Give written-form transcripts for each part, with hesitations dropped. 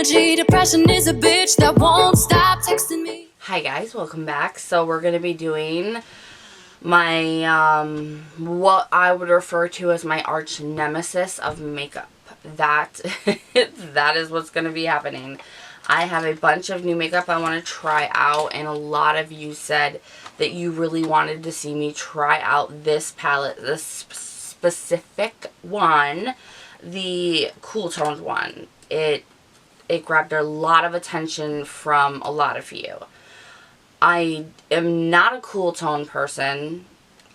energy. Depression is a bitch that won't stop texting me. Hi guys, welcome back. So we're going to be doing my, what I would refer to as my arch nemesis of makeup. That is what's going to be happening. I have a bunch of new makeup I want to try out, and a lot of you said that you really wanted to see me try out this palette, this specific one, the cool toned one. It grabbed a lot of attention from a lot of you. I am not a cool tone person.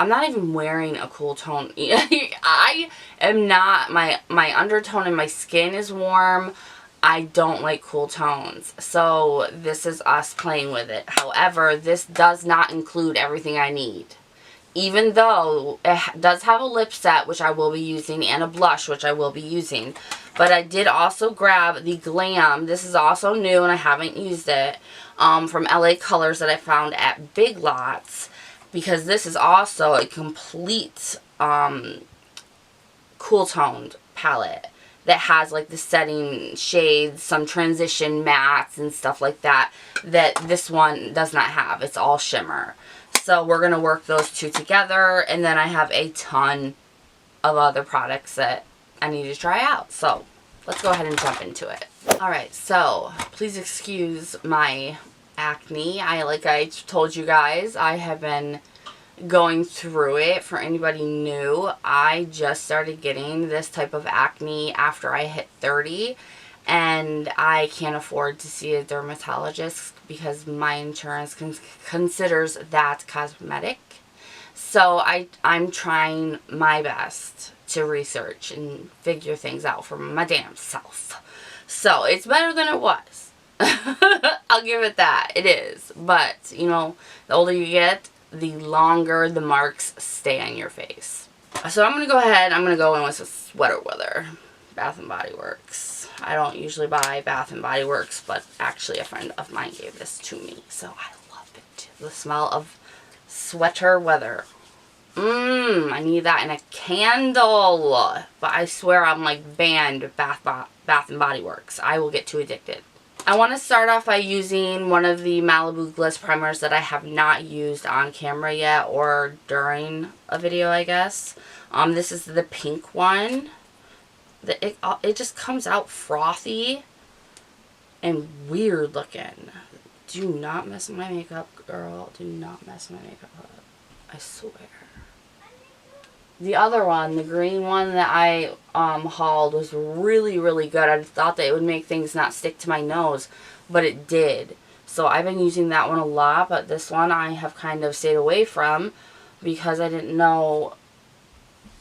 I'm not even wearing a cool tone. I am not, my undertone in my skin is warm. I don't like cool tones. So this is us playing with it. However, this does not include everything I need. Even though it does have a lip set, which I will be using, and a blush, which I will be using. But I did also grab the Glam. This is also new and I haven't used it. From LA.Colors that I found at Big Lots. Because this is also a complete cool toned palette that has like the setting shades, some transition mattes and stuff like that this one does not have. It's all shimmer. So we're going to work those two together, and then I have a ton of other products that I need to try out. So let's go ahead and jump into it. Alright, so please excuse my acne. Like I told you guys, I have been going through it. For anybody new, I just started getting this type of acne after I hit 30, and I can't afford to see a dermatologist because my insurance considers that cosmetic. So I'm trying my best to research and figure things out for my damn self. So it's better than it was. I'll give it that. It is. But, you know, the older you get, the longer the marks stay on your face. So I'm going to go ahead, I'm going to go in with some sweater weather. Bath & Body Works. I don't usually buy Bath & Body Works, but actually a friend of mine gave this to me, so I love it. The smell of sweater weather. I need that in a candle. But I swear I'm like banned Bath & Body Works. I will get too addicted. I want to start off by using one of the Malibu Glitz primers that I have not used on camera yet, or during a video, I guess. This is the pink one. It just comes out frothy and weird looking. Do not mess my makeup, girl. Do not mess my makeup up. I swear. The other one, the green one that I hauled, was really, really good. I thought that it would make things not stick to my nose, but it did. So I've been using that one a lot, but this one I have kind of stayed away from because I didn't know,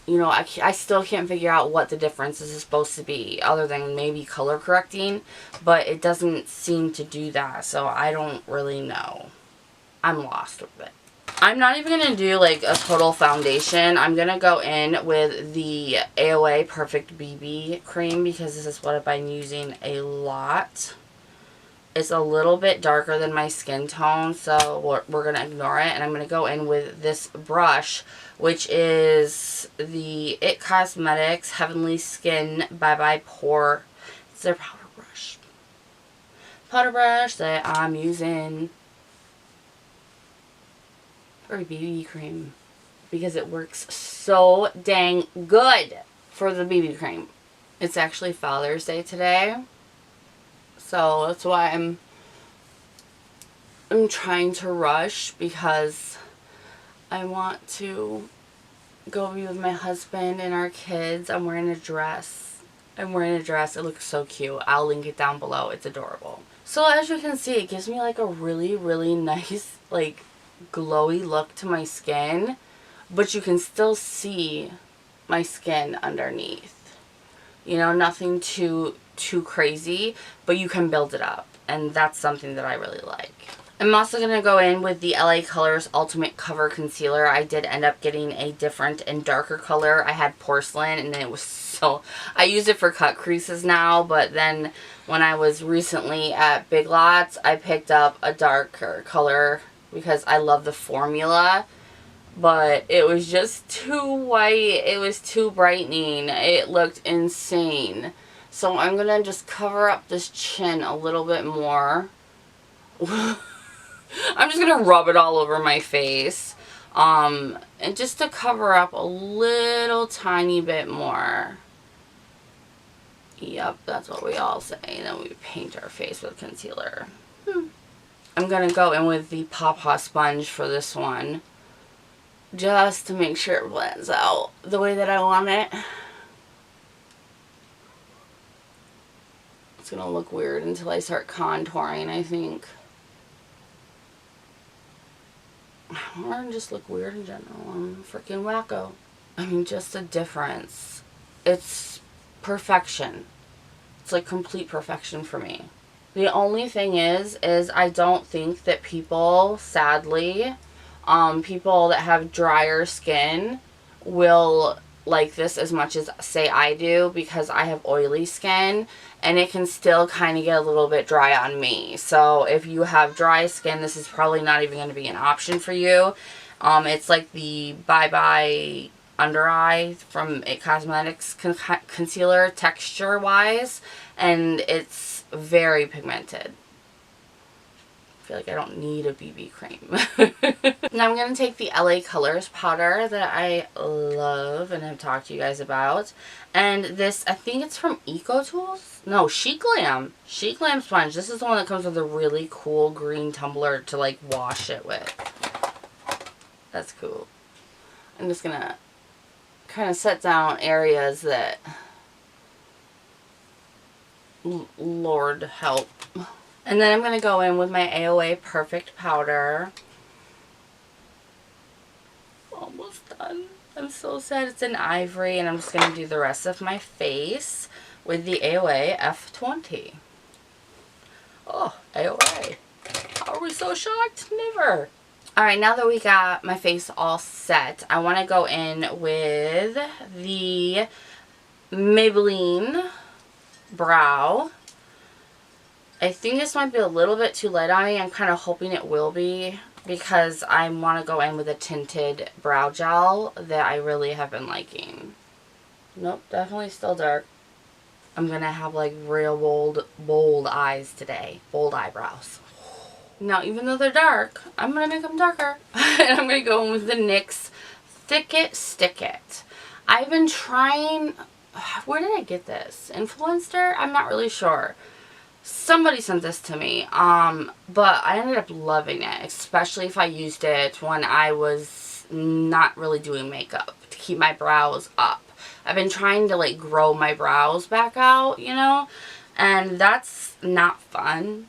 you know, I still can't figure out what the difference is supposed to be other than maybe color correcting, but it doesn't seem to do that, so I don't really know. I'm lost with it. I'm not even going to do like a total foundation. I'm going to go in with the AOA Perfect BB Cream because this is what I've been using a lot. It's a little bit darker than my skin tone, so we're going to ignore it. And I'm going to go in with this brush, which is the It Cosmetics Heavenly Skin Bye Bye Pore. It's their powder brush. Powder brush that I'm using or BB cream because it works so dang good for the BB cream. It's actually Father's Day today, so that's why I'm trying to rush because I want to go be with my husband and our kids. I'm wearing a dress. It looks so cute. I'll link it down below. It's adorable. So as you can see, it gives me like a really, really nice like glowy look to my skin, but you can still see my skin underneath. You know, nothing too crazy, but you can build it up, and that's something that I really like. I'm also going to go in with the LA.Colors Ultimate Cover Concealer. I did end up getting a different and darker color. I had porcelain, and it was so... I use it for cut creases now, but then when I was recently at Big Lots, I picked up a darker color because I love the formula, but it was just too white. It was too brightening. It looked insane. So I'm going to just cover up this chin a little bit more. I'm just going to rub it all over my face. And just to cover up a little tiny bit more. Yep, that's what we all say. And then we paint our face with concealer. I'm going to go in with the Pawpaw sponge for this one. Just to make sure it blends out the way that I want it. It's going to look weird until I start contouring, I think. Or just look weird in general. I'm freaking wacko. I mean, just a difference. It's perfection. It's like complete perfection for me. The only thing is I don't think that people, sadly, people that have drier skin will like this as much as, say, I do, because I have oily skin and it can still kind of get a little bit dry on me. So if you have dry skin, this is probably not even going to be an option for you. It's like the Bye Bye Under Eye from It Cosmetics concealer texture wise, and it's very pigmented. I feel like I don't need a BB cream. Now I'm going to take the LA.Colors powder that I love and have talked to you guys about. And this, I think it's from Eco Tools? No, Glam. Glam sponge. This is the one that comes with a really cool green tumbler to like wash it with. That's cool. I'm just going to kind of set down areas that, Lord help. And then I'm going to go in with my AOA Perfect powder. Almost done. I'm so sad it's in ivory, and I'm just going to do the rest of my face with the AOA F20. Oh, AOA. How are we so shocked? Never. Alright, now that we got my face all set, I want to go in with the Maybelline Brow. I think this might be a little bit too light on me. I'm kind of hoping it will be, because I want to go in with a tinted brow gel that I really have been liking. Nope, definitely still dark. I'm going to have like real bold eyes today. Bold eyebrows. Now, even though they're dark, I'm going to make them darker. And I'm going to go in with the NYX Thick It, Stick It. I've been trying... Where did I get this? Influencer? I'm not really sure. Somebody sent this to me, but I ended up loving it, especially if I used it when I was not really doing makeup to keep my brows up. I've been trying to like grow my brows back out, you know, and that's not fun.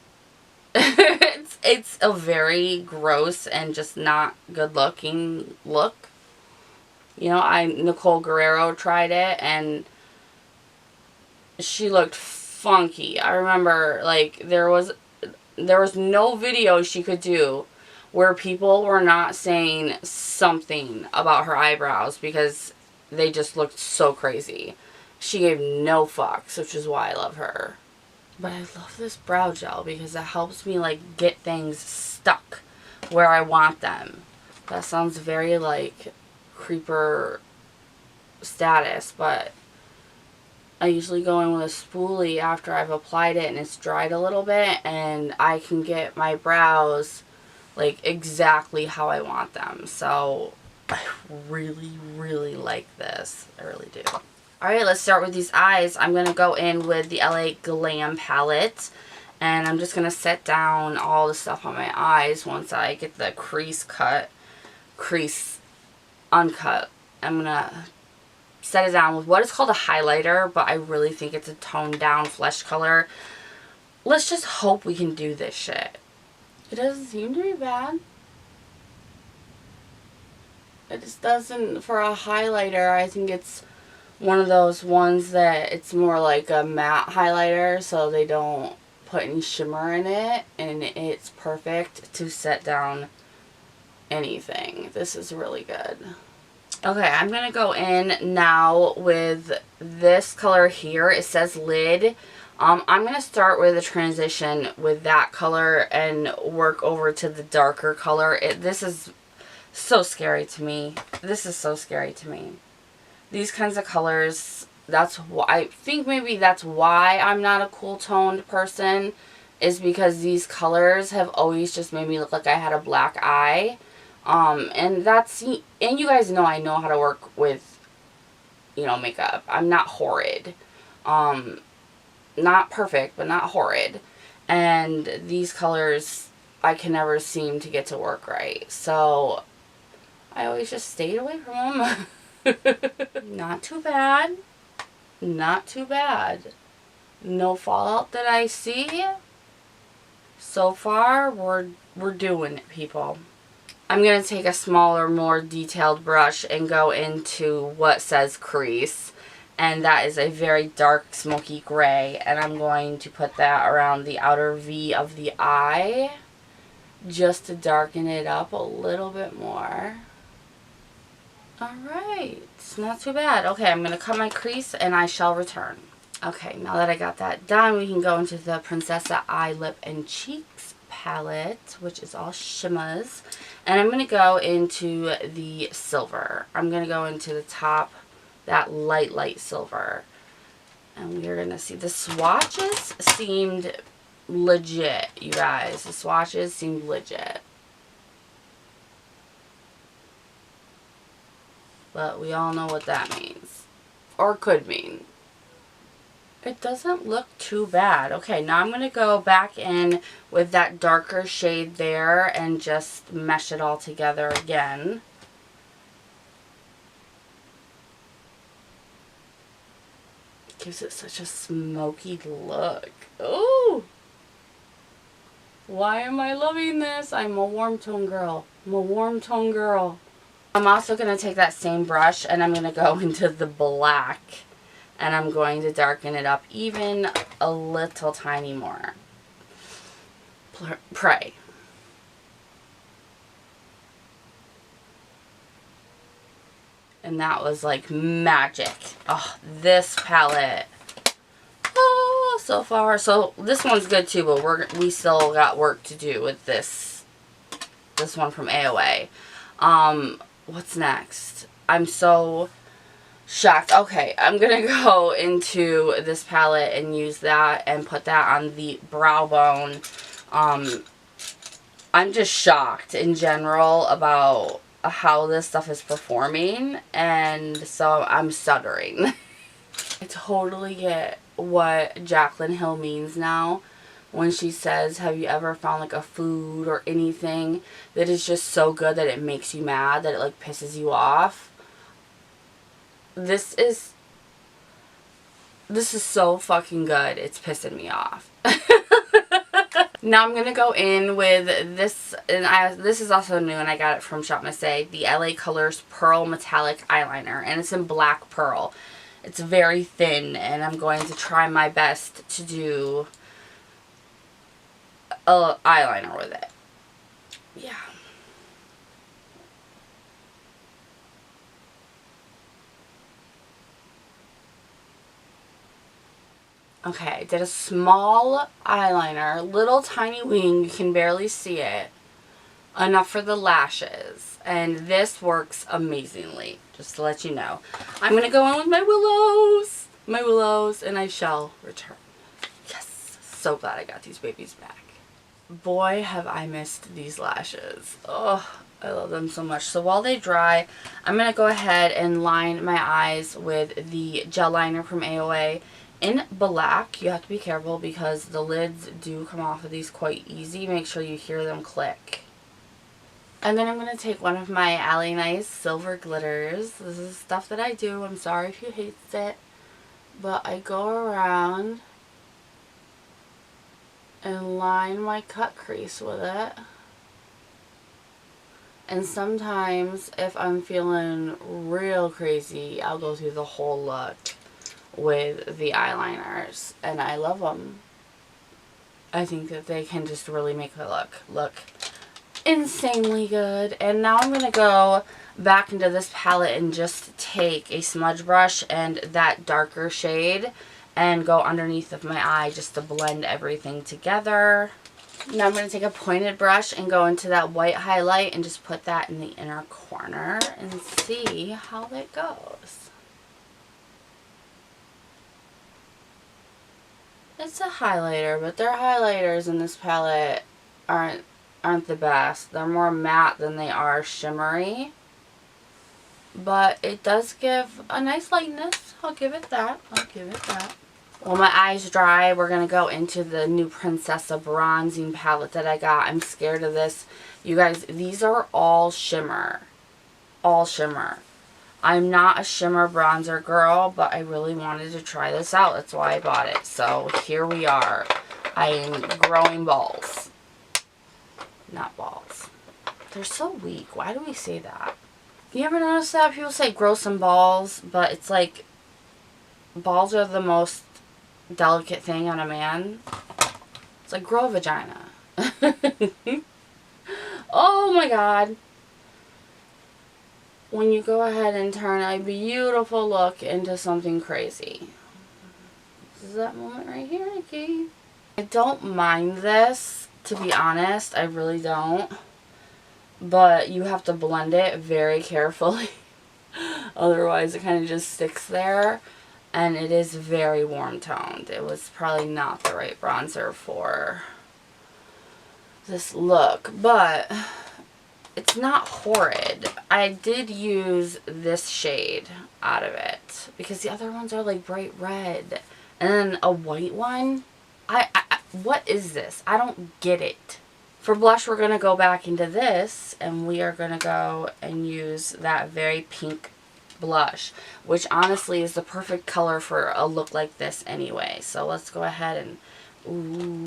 It's a very gross and just not good looking look. You know, Nicole Guerrero tried it and she looked funky. I remember like there was no video she could do where people were not saying something about her eyebrows because they just looked so crazy. She gave no fucks, which is why I love her. But I love this brow gel because it helps me like get things stuck where I want them. That sounds very like creeper status, but I usually go in with a spoolie after I've applied it and it's dried a little bit, and I can get my brows like exactly how I want them. So I really, really like this. I really do. Alright, let's start with these eyes. I'm going to go in with the LA Glam palette, and I'm just going to set down all the stuff on my eyes once I get the crease uncut. I'm going to set it down with what is called a highlighter, but I really think it's a toned down flesh color. Let's just hope we can do this shit. It doesn't seem to be bad. It just doesn't, for a highlighter, I think it's one of those ones that it's more like a matte highlighter, so they don't put any shimmer in it, and it's perfect to set down anything. This is really good. Okay, I'm going to go in now with this color here. It says Lid. I'm going to start with a transition with that color and work over to the darker color. This is so scary to me. This is so scary to me. These kinds of colors that's why I think maybe that's why I'm not a cool toned person, is because these colors have always just made me look like I had a black eye. And you guys know I know how to work with, you know, makeup. I'm not horrid. Not perfect, but not horrid. And these colors, I can never seem to get to work right. So I always just stayed away from them. Not too bad. Not too bad. No fallout that I see. So far, we're doing it, people. I'm going to take a smaller, more detailed brush and go into what says crease. And that is a very dark, smoky gray. And I'm going to put that around the outer V of the eye, just to darken it up a little bit more. Alright, it's not too bad. Okay, I'm going to cut my crease and I shall return. Okay, now that I got that done, we can go into the Princessa Eye, Lip, and Cheeks palette, which is all shimmers. And I'm going to go into the silver. I'm going to go into the top, that light silver. And we're going to see the swatches seemed legit, you guys. The swatches seemed legit. But we all know what that means. Or could mean. It doesn't look too bad. Okay, now I'm going to go back in with that darker shade there and just mesh it all together again. It gives it such a smoky look. Ooh! Why am I loving this? I'm a warm tone girl. I'm a warm tone girl. I'm also going to take that same brush and I'm going to go into the black. And I'm going to darken it up even a little tiny more. Pray. And that was like magic. Oh, this palette. Oh, so far. So this one's good too, but we still got work to do with this one from AOA. What's next? I'm so shocked. Okay, I'm gonna go into this palette and use that and put that on the brow bone. I'm just shocked in general about how this stuff is performing, and so I'm stuttering. I totally get what Jaclyn Hill means now when she says, have you ever found like a food or anything that is just so good that it makes you mad, that it like pisses you off? This is so fucking good. It's pissing me off. Now I'm going to go in with this, and this is also new, and I got it from Shopmissa, the LA.Colors Pearl Metallic Eyeliner, and it's in black pearl. It's very thin, and I'm going to try my best to do a eyeliner with it. Yeah. Okay, I did a small eyeliner, little tiny wing, you can barely see it, enough for the lashes, and this works amazingly, just to let you know. I'm going to go in with my willows, and I shall return. Yes, so glad I got these babies back. Boy, have I missed these lashes. Oh, I love them so much. So while they dry, I'm going to go ahead and line my eyes with the gel liner from AOA. In black. You have to be careful because the lids do come off of these quite easy. Make sure you hear them click. And then I'm going to take one of my AOA silver glitters. This is stuff that I do. I'm sorry if you hate it. But I go around and line my cut crease with it. And sometimes if I'm feeling real crazy, I'll go through the whole look with the eyeliners, and I love them. I think that they can just really make the look insanely good. And now I'm going to go back into this palette and just take a smudge brush and that darker shade and go underneath of my eye just to blend everything together. Now I'm going to take a pointed brush and go into that white highlight and just put that in the inner corner and see how that goes. It's a highlighter, but their highlighters in this palette aren't the best. They're more matte than they are shimmery. But it does give a nice lightness. I'll give it that. I'll give it that. While my eyes dry, we're going to go into the new Princessa bronzing palette that I got. I'm scared of this. You guys, these are all shimmer. All shimmer. I'm not a shimmer bronzer girl, but I really wanted to try this out. That's why I bought it. So here we are. I am growing balls. Not balls. They're so weak. Why do we say that? You ever notice that? People say grow some balls, but it's like balls are the most delicate thing on a man. It's like grow a vagina. Oh my god. When you go ahead and turn a beautiful look into something crazy. This is that moment right here, Nikki. I don't mind this, to be honest. I really don't. But you have to blend it very carefully. Otherwise it kind of just sticks there. And it is very warm toned. It was probably not the right bronzer for this look. But it's not horrid. I did use this shade out of it. Because the other ones are like bright red. And then a white one. What is this? I don't get it. For blush, we're going to go back into this, and we are going to go and use that very pink blush, which honestly is the perfect color for a look like this anyway. So let's go ahead and... Ooh.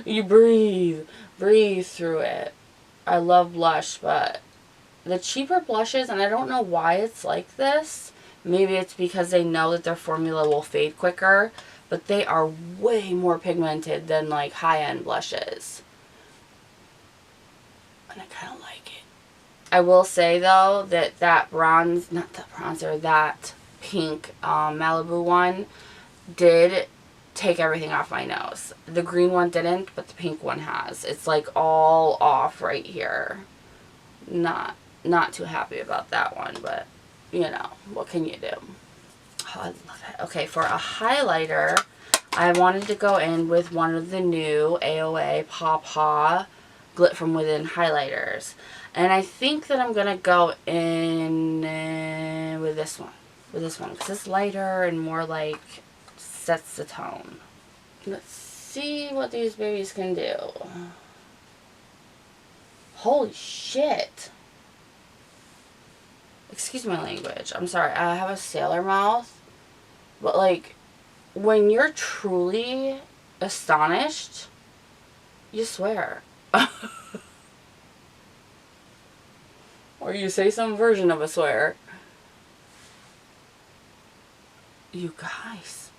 You breathe. Breathe through it. I love blush, but the cheaper blushes, and I don't know why it's like this. Maybe it's because they know that their formula will fade quicker, but they are way more pigmented than like high-end blushes. And I kind of like it. I will say though that that bronze, not that bronzer, that pink Malibu one did take everything off my nose. The green one didn't, but the pink one has. It's like all off right here. Not too happy about that one, but you know, what can you do? Oh, I love it. Okay, for a highlighter, I wanted to go in with one of the new AOA Paw Glit from Within highlighters. And I think that I'm going to go in with this one. Because it's lighter and more like sets the tone. Let's see what these babies can do. Holy shit. Excuse my language. I'm sorry. I have a sailor mouth. But, like, when you're truly astonished, you swear. Or you say some version of a swear. You guys.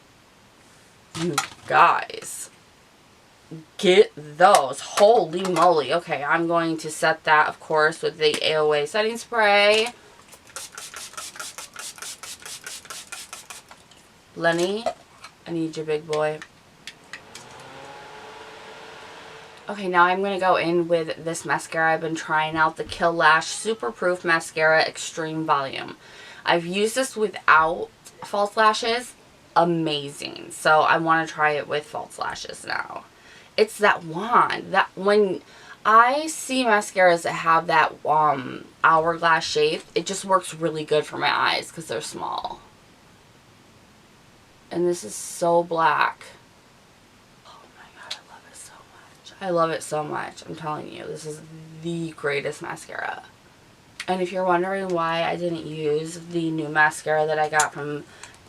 Get those. Holy moly. Okay, I'm going to set that, of course, with the AOA Setting Spray. Lenny, I need you, big boy. Okay, now I'm going to go in with this mascara. I've been trying out the Kill Lash Super Proof Mascara Extreme Volume. I've used this without false lashes. Amazing. So I want to try it with false lashes now. It's that wand. That when I see mascaras that have that hourglass shape, it just works really good for my eyes because they're small. And this is so black. Oh my god, I love it so much. I love it so much. I'm telling you, this is the greatest mascara. And if you're wondering why I didn't use the new mascara that I got from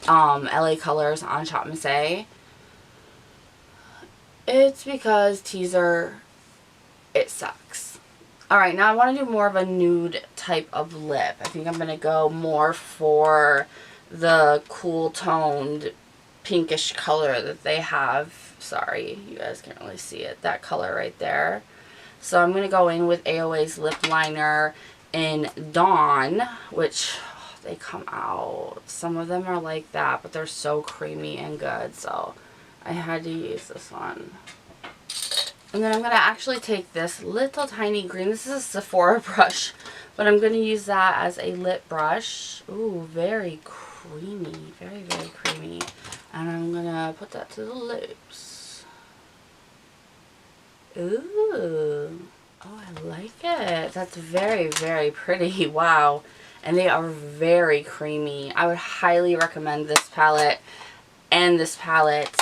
LA.Colors on Shopmissa, it's because teaser, it sucks. Alright, now I want to do more of a nude type of lip. I think I'm going to go more for the cool toned pinkish color that they have. Sorry, you guys can't really see it. That color right there. So I'm going to go in with AOA's lip liner in Dawn, which they come out. Some of them are like that, but they're so creamy and good. So I had to use this one. And then I'm going to actually take this little tiny green. This is a Sephora brush, but I'm going to use that as a lip brush. Ooh, very creamy. Very, very creamy. And I'm going to put that to the lips. Ooh. Oh, I like it. That's very, very pretty. Wow. And they are very creamy. I would highly recommend this palette and this palette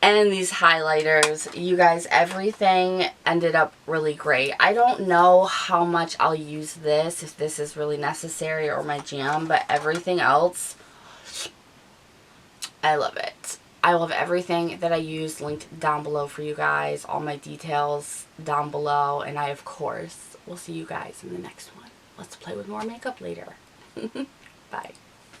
and these highlighters. You guys, everything ended up really great. I don't know how much I'll use this, if this is really necessary or my jam, but everything else, I love it. I love everything that I use, linked down below for you guys, all my details down below, and I, of course, will see you guys in the next one. Let's play with more makeup later. Bye.